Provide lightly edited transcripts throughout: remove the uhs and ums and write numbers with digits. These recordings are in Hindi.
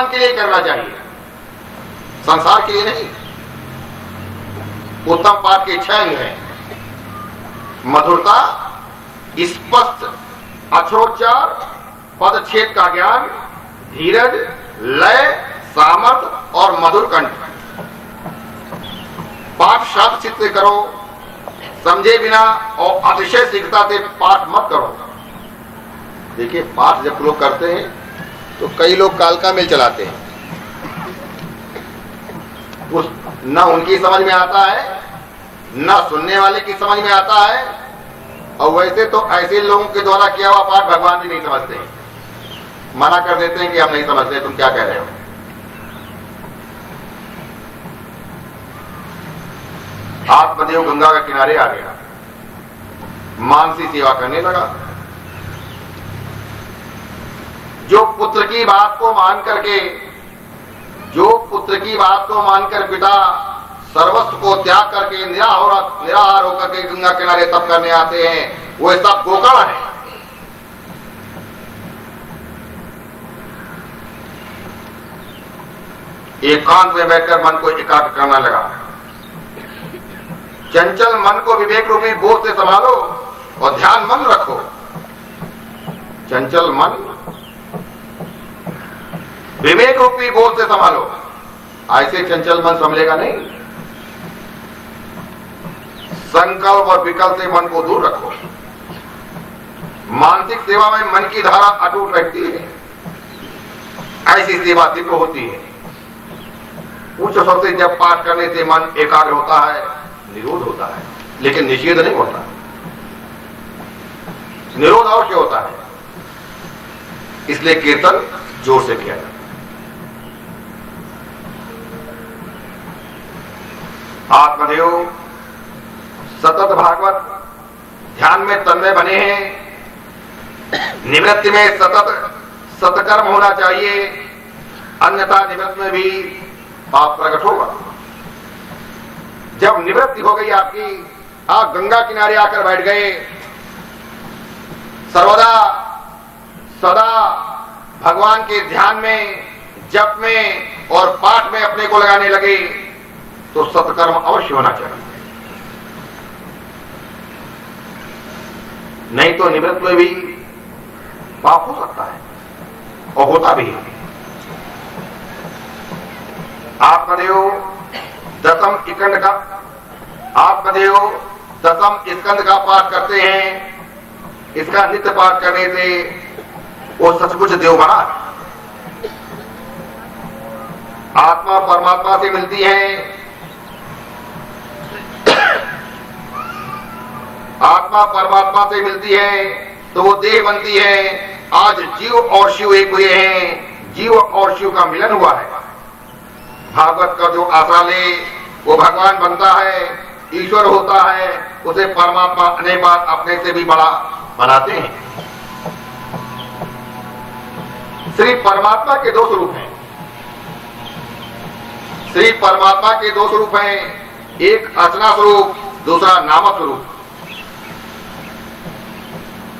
भगवान के लिए करना चाहिए, संसार के लिए नहीं। उत्तम पाठ के 6 अंग हैं: मधुरता, स्पष्ट अक्षरोच्चार, पदच्छेद का ज्ञान, धीरज, लय, सामर्थ और मधुर कंठ। पाठ शांत चित्त से करो, समझे बिना और अतिशय शीघ्रता से पाठ मत करो। देखिए, पाठ जब लोग करते हैं तो कई लोग कालका मेल चलाते हैं, उस न उनकी समझ में आता है न सुनने वाले की समझ में आता है। और वैसे तो ऐसे लोगों के द्वारा किया हुआ पाठ भगवान भी नहीं समझते, मना कर देते हैं कि हम नहीं समझते, तुम क्या कह रहे हो। आत्मदेव गंगा के किनारे आ गया, मानसी सेवा करने लगा। जो पुत्र की बात को मान करके, जो पुत्र की बात को मानकर पिता सर्वस्व को त्याग करके निराहार होकर के गंगा किनारे तप करने आते हैं, वो सब गोकर्ण है। एकांत में बैठकर मन को एकाग्र करना लगा। चंचल मन को विवेक रूपी बोध से संभालो और ध्यान मन रखो। चंचल मन विवेक रूपी बोध से संभालो, ऐसे चंचल मन संभलेगा नहीं। संकल्प और विकल्प से मन को दूर रखो। मानसिक सेवा में मन की धारा अटूट रहती है, ऐसी सेवा दिव्य होती है। उच्च स्वर से जब पाठ करने से मन एकाग्र होता है, निरोध होता है, लेकिन निषेध नहीं होता। निरोध अवश्य होता है, इसलिए कीर्तन जोर से किया जाए। आत्मदेव सतत भागवत ध्यान में तन्मय बने हैं। निवृत्ति में सतत सत्कर्म होना चाहिए, अन्यथा निवृत्ति में भी पाप प्रकट होगा। जब निवृत्ति हो गई आपकी, आप गंगा किनारे आकर बैठ गए, सर्वदा सदा भगवान के ध्यान में, जप में और पाठ में अपने को लगाने लगे, तो सत्कर्म अवश्य होना चाहिए। नहीं तो निवृत्त में भी पाप हो सकता है और होता भी है। आत्मदेव दसम स्कंद का स्कंद का पाठ करते हैं। इसका नित्य पाठ करने से वो सचमुच देव बना। आत्मा परमात्मा से मिलती है, आत्मा परमात्मा से मिलती है तो वो देह बनती है। आज जीव और शिव एक हुए हैं, जीव और शिव का मिलन हुआ है। भागवत का जो आशा ले वो भगवान बनता है, ईश्वर होता है, उसे परमात्मा अनेक बार अपने से भी बड़ा बनाते हैं। श्री परमात्मा के 2 स्वरूप हैं। श्री परमात्मा के 2 स्वरूप हैं, एक अर्चना स्वरूप, दूसरा नाम स्वरूप।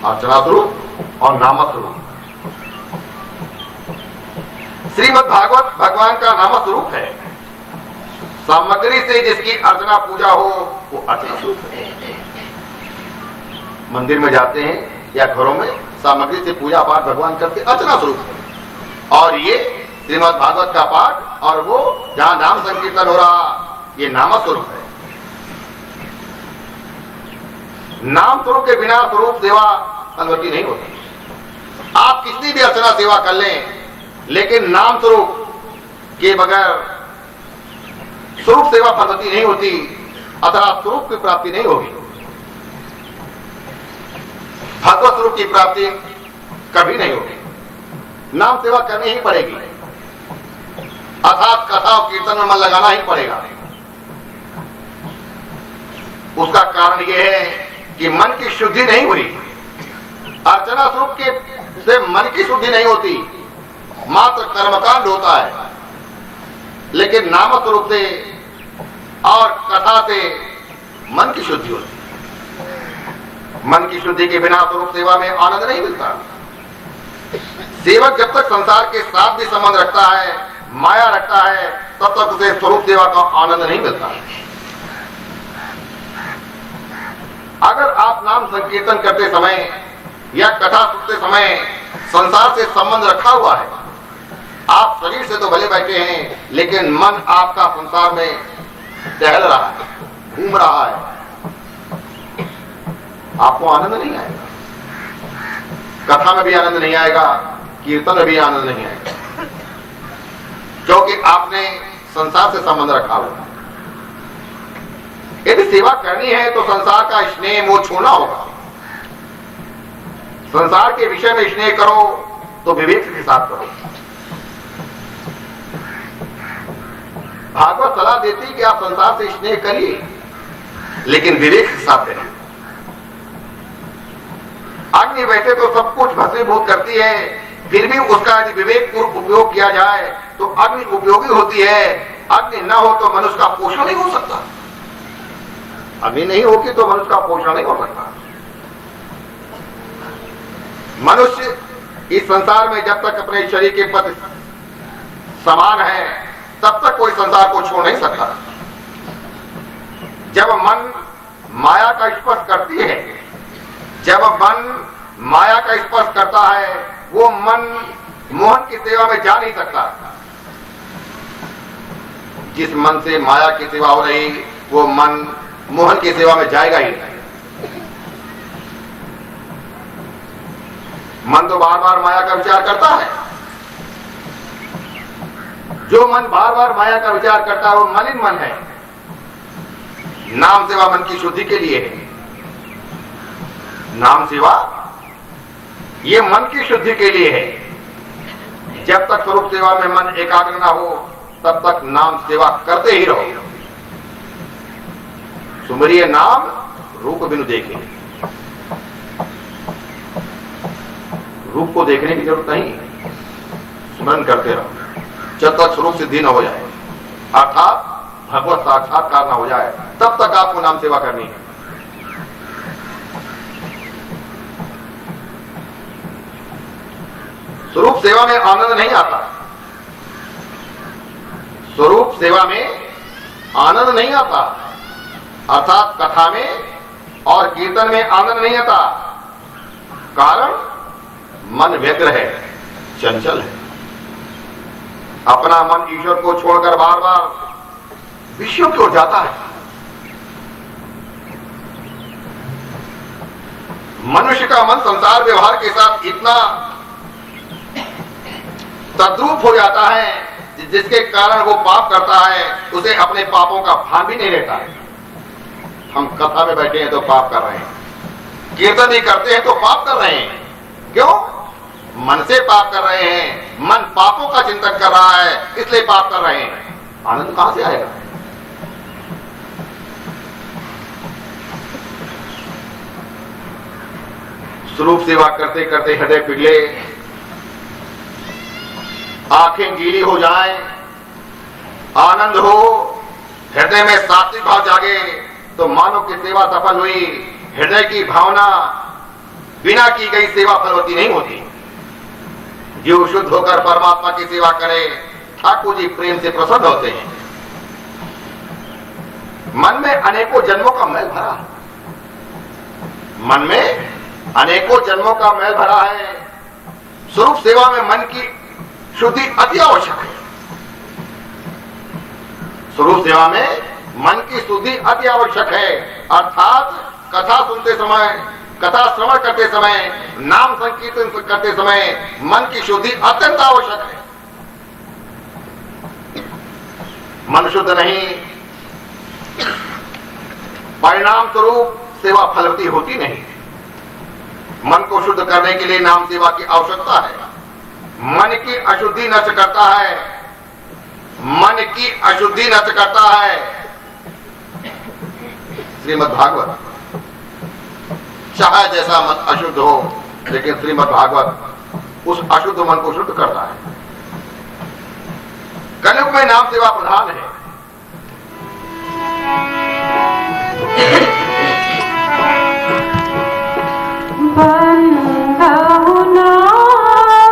अर्चना स्वरूप और नाम स्वरूप। श्रीमद् भागवत भगवान का नाम स्वरूप है। सामग्री से जिसकी अर्चना पूजा हो वो अर्चना स्वरूप है। मंदिर में जाते हैं या घरों में सामग्री से पूजा पाठ भगवान करते, अर्चना स्वरूप है। और ये श्रीमद् भागवत का पाठ और वो जहां नाम संकीर्तन हो रहा, ये नाम स्वरूप है। नाम स्वरूप के बिना स्वरूप सेवा अनुमति नहीं होती। आप कितनी भी अर्चना सेवा कर लें, लेकिन नाम स्वरूप के बगैर स्वरूप सेवा फलवती नहीं होती, अतः स्वरूप की प्राप्ति नहीं होगी। भगवत स्वरूप की प्राप्ति कभी नहीं होगी। नाम सेवा करनी ही पड़ेगी, अर्थात कथा और कीर्तन में मन लगाना ही पड़ेगा। उसका कारण यह है कि मन की शुद्धि नहीं हुई। अर्चना स्वरूप के से मन की शुद्धि नहीं होती, मात्र कर्मकांड होता है। लेकिन नाम स्वरूप से और कथा से मन की शुद्धि होती है। मन की शुद्धि के बिना स्वरूप सेवा में आनंद नहीं मिलता। सेवक जब तक संसार के साथ भी संबंध रखता है, माया रखता है, तब तक उसे स्वरूप सेवा का आनंद नहीं मिलता। अगर आप नाम संकीर्तन करते समय या कथा सुनते समय संसार से संबंध रखा हुआ है, आप शरीर से तो भले बैठे हैं, लेकिन मन आपका संसार में टहल रहा है, घूम रहा है, आपको आनंद नहीं आएगा। कथा में भी आनंद नहीं आएगा, कीर्तन में भी आनंद नहीं आएगा, क्योंकि आपने संसार से संबंध रखा हुआ। यदि सेवा करनी है तो संसार का स्नेह मोह छोड़ना होगा। संसार के विषय में स्नेह करो तो विवेक के साथ करो। भागवत सलाह देती कि आप संसार से स्नेह करिए, लेकिन विवेक के साथ करिए। अग्नि वैसे तो सब कुछ भस्मीभूत करती है, फिर भी उसका यदि विवेक पूर्वक उपयोग किया जाए तो अग्नि उपयोगी होती है। अग्नि न हो तो मनुष्य का पोषण नहीं हो सकता। अग्नि नहीं होगी तो मनुष्य का पोषण नहीं हो सकता। मनुष्य इस संसार में जब तक अपने शरीर के प्रति समान है, तब तक कोई संसार को छोड़ नहीं सकता। जब मन माया का स्पर्श करती है, जब मन माया का स्पर्श करता है, वो मन मोहन की सेवा में जा नहीं सकता। जिस मन से माया की सेवा हो रही, वो मन मोहन की सेवा में जाएगा ही नहीं। मन तो बार बार माया का विचार करता है। जो मन बार बार माया का विचार करता है वो मलिन मन है। नाम सेवा मन की शुद्धि के लिए है। नाम सेवा ये मन की शुद्धि के लिए है। जब तक स्वरूप सेवा में मन एकाग्र ना हो, तब तक नाम सेवा करते ही रहो। सुमरिए नाम रूप बिनु देखे। रूप को देखने की जरूरत नहीं, स्मरण करते रहो जब तक स्वरूप सिद्धि न हो जाए, अर्थात भगवत साक्षात्कार न हो जाए, तब तक आपको नाम सेवा करनी है। स्वरूप सेवा में आनंद नहीं आता। स्वरूप सेवा में आनंद नहीं आता, अर्थात कथा में और कीर्तन में आनंद नहीं आता। कारण मन व्यग्र है, चंचल है। अपना मन ईश्वर को छोड़कर बार बार विषयों की ओर जाता है। मनुष्य का मन संसार व्यवहार के साथ इतना तद्रूप हो जाता है, जिसके कारण वो पाप करता है, उसे अपने पापों का भान भी नहीं रहता है। हम कथा में बैठे हैं तो पाप कर रहे हैं, कीर्तन भी करते हैं तो पाप कर रहे हैं। क्यों? मन से पाप कर रहे हैं। मन पापों का चिंतन कर रहा है, इसलिए पाप कर रहे हैं। आनंद कहां से आएगा? स्वरूप सेवा करते करते हृदय पिघले, आंखें गीली हो जाएं, आनंद हो, हृदय में सात्विक भाव जागे, तो मानव की सेवा सफल हुई। हृदय की भावना बिना की गई सेवा फलवती नहीं होती। जो शुद्ध होकर परमात्मा की सेवा करे, ठाकुर जी प्रेम से प्रसन्न होते हैं। मन में अनेकों जन्मों का मैल भरा है। मन में अनेकों जन्मों का मैल भरा है। स्वरूप सेवा में मन की शुद्धि अति आवश्यक है। स्वरूप सेवा में मन की शुद्धि अति आवश्यक है, अर्थात कथा सुनते समय, कथा श्रवण करते समय, नाम संकीर्तन करते समय मन की शुद्धि अत्यंत आवश्यक है। मन शुद्ध नहीं, परिणाम स्वरूप सेवा फलवती होती नहीं। मन को शुद्ध करने के लिए नाम सेवा की आवश्यकता है। मन की अशुद्धि नष्ट करता है, मन की अशुद्धि नष्ट करता है। श्रीमद् भागवत, चाहे जैसा मन अशुद्ध हो, लेकिन श्रीमद् भागवत उस अशुद्ध मन को शुद्ध करता है। कलयुग में नाम सेवा प्रधान है। बंधु नाम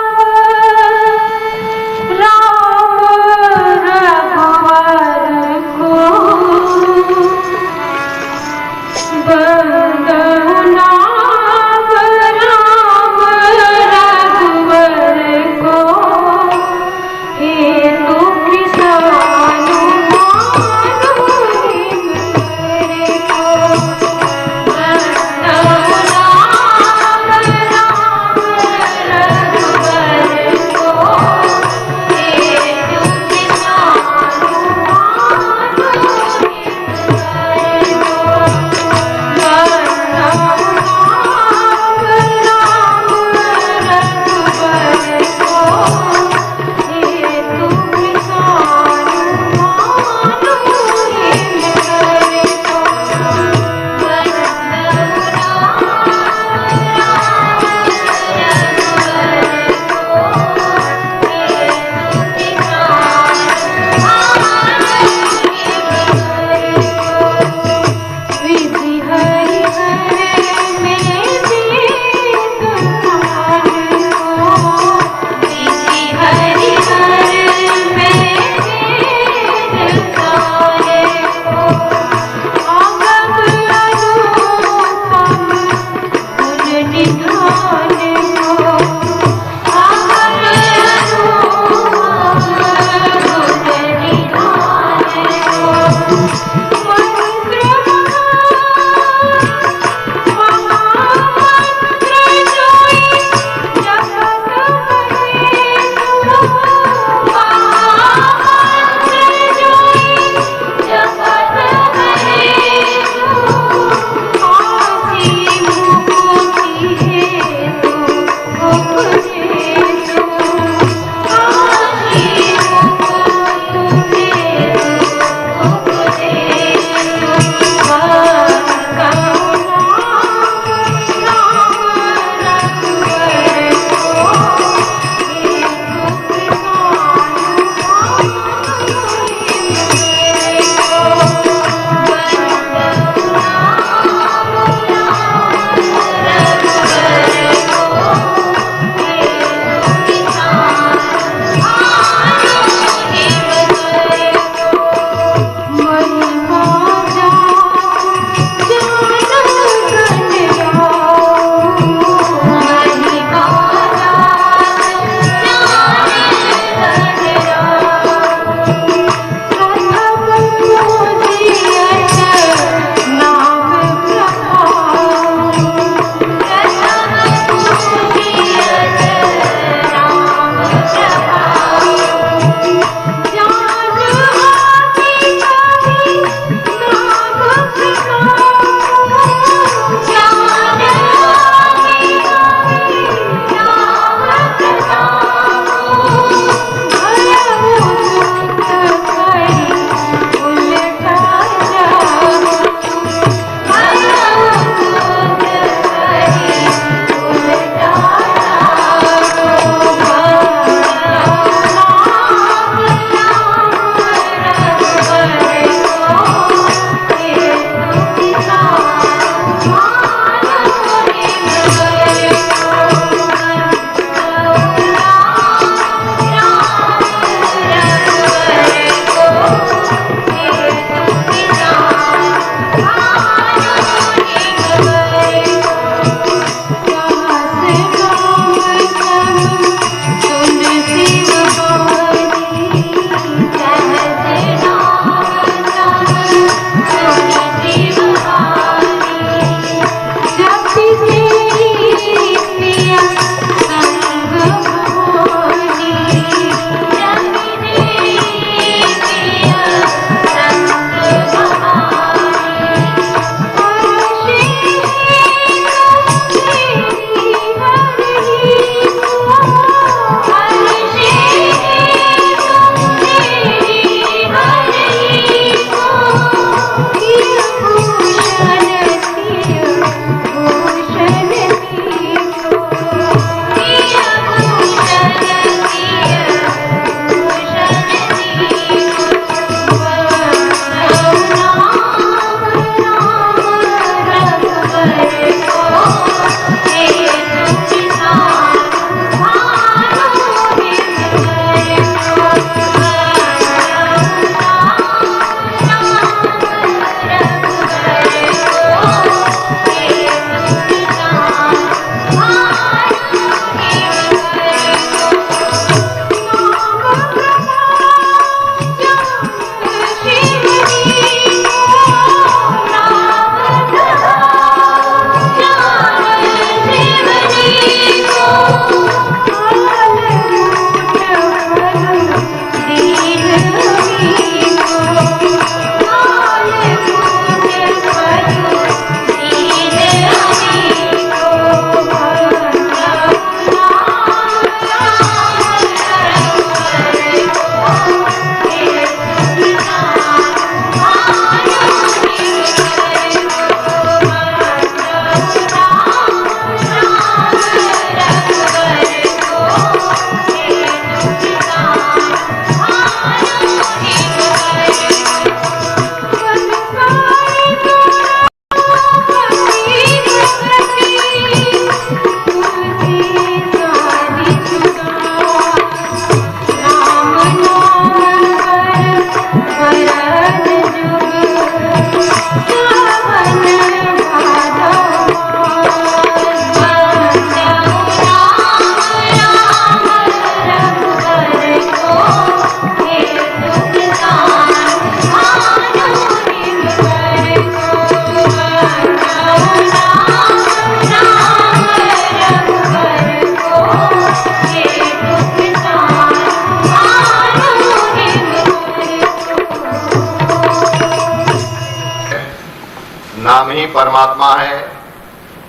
नाम ही परमात्मा है।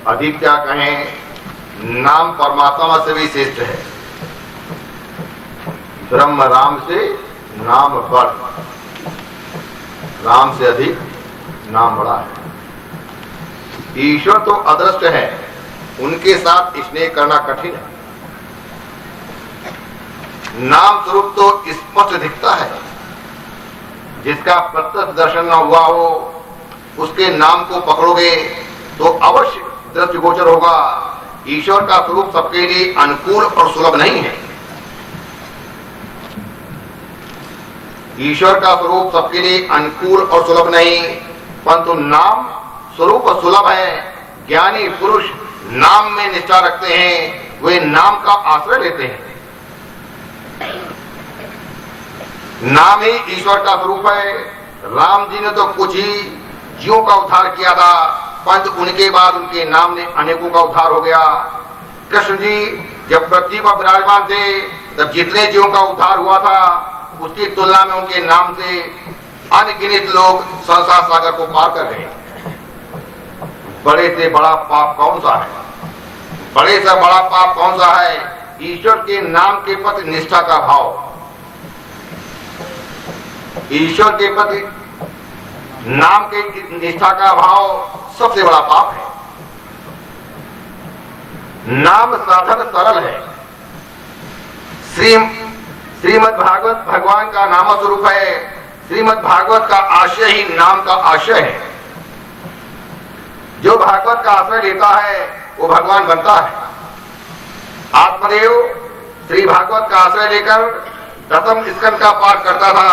अधिक क्या कहें, नाम परमात्मा से भी श्रेष्ठ है। ब्रह्म राम से नाम बड़, राम से अधिक नाम बड़ा है। ईश्वर तो अदृश्य है, उनके साथ स्नेह करना कठिन है। नाम स्वरूप तो स्पष्ट दिखता है, जिसका प्रत्यक्ष दर्शन न हुआ हो उसके नाम को पकड़ोगे तो अवश्य दृष्टिगोचर होगा। ईश्वर का स्वरूप सबके लिए अनुकूल और सुलभ नहीं है। ईश्वर का स्वरूप सबके लिए अनुकूल और सुलभ नहीं, परंतु नाम स्वरूप सुलभ है। ज्ञानी पुरुष नाम में निष्ठा रखते हैं, वे नाम का आश्रय लेते हैं। नाम ही ईश्वर का स्वरूप है। राम जी ने तो कुछ ही जीवों का उद्धार किया था, परंतु उनके बाद उनके नाम ने अनेकों का उद्धार हो गया। कृष्ण जी जब पृथ्वी पर विराजमान थे, तब जितने जीवों का उद्धार हुआ था, उसकी तुलना में उनके नाम से अनगिनत लोग संसार सागर को पार कर गए। बड़े से बड़ा पाप कौन सा है? बड़े से बड़ा पाप कौन सा है? ईश्वर के नाम के प्रति निष्ठा का भाव। ईश्वर के प्रति नाम के निष्ठा का भाव सबसे बड़ा पाप है। नाम साधन सरल है। श्रीमद् भागवत भगवान का नाम स्वरूप है। श्रीमद् भागवत का आशय ही नाम का आशय है। जो भागवत का आश्रय लेता है वो भगवान बनता है। आत्मदेव श्री भागवत का आश्रय लेकर दसम स्कंद का पाठ करता था।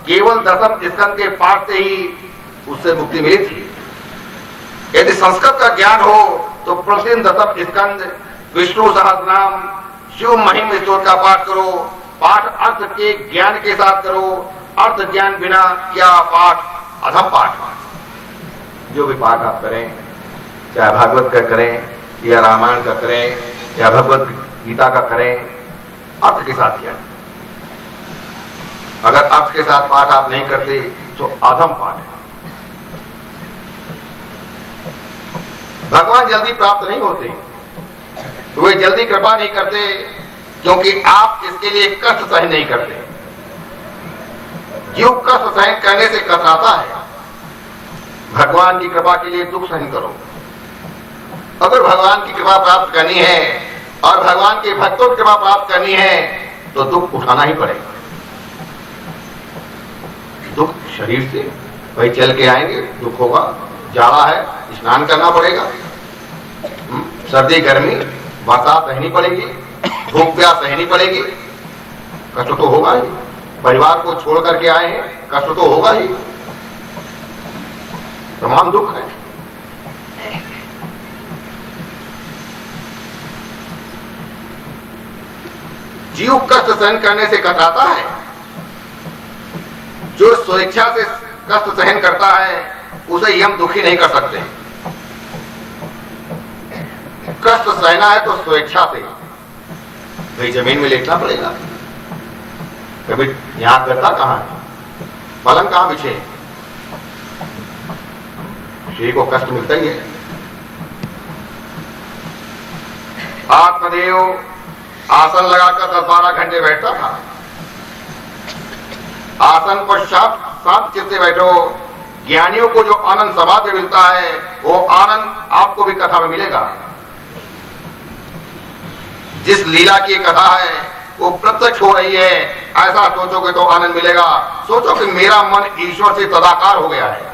केवल दसम स्कंद के पाठ से ही उससे मुक्ति मिली थी। यदि संस्कृत का ज्ञान हो तो प्रतिदिन दसम स्कंद, विष्णु सहस्रनाम, शिव महिम स्तोत्र का पाठ करो। पाठ अर्थ के ज्ञान के साथ करो। अर्थ ज्ञान बिना क्या पाठ? अधम पाठ। जो भी पाठ आप करें, चाहे भागवत का करें या रामायण का करें या भगवत गीता का करें, अर्थ के साथ किया। अगर अर्थ के साथ पाठ आप नहीं करते तो अधम पाठ है। भगवान जल्दी प्राप्त नहीं होते, तो वे जल्दी कृपा नहीं करते, क्योंकि आप इसके लिए कष्ट सहन नहीं करते। जीव कष्ट सहन करने से कतराता है। भगवान की कृपा के लिए दुख सहन करो। अगर भगवान की कृपा प्राप्त करनी है और भगवान के भक्तों की कृपा प्राप्त करनी है तो दुख उठाना ही पड़ेगा। दुख शरीर से भाई चल के आएंगे, दुख होगा। जाड़ा है, स्नान करना पड़ेगा। सर्दी गर्मी बरसात सहनी पड़ेगी, भूख प्यास सहनी पड़ेगी। कष्ट तो होगा ही। परिवार को छोड़ करके आए हैं, कष्ट तो होगा ही। तमाम दुख है। जीव कष्ट सहन करने से कतराता है। जो स्वेच्छा से कष्ट सहन करता है उसे हम दुखी नहीं कर सकते। कष्ट सहना है तो स्वेच्छा से। भाई जमीन में लेटना पड़ेगा। कभी यहां करता कहां है? पलंग कहां बिछे? शरीर को कष्ट मिलता ही है। आत्मदेव आसन लगाकर 10-12 घंटे बैठता था। आसन पर शांत चित्त से बैठो। ज्ञानियों को जो आनंद समाधि में मिलता है वो आनंद आपको भी कथा में मिलेगा। जिस लीला की कथा है वो प्रत्यक्ष हो रही है, ऐसा सोचोगे तो आनंद मिलेगा। सोचो कि मेरा मन ईश्वर से तदाकार हो गया है।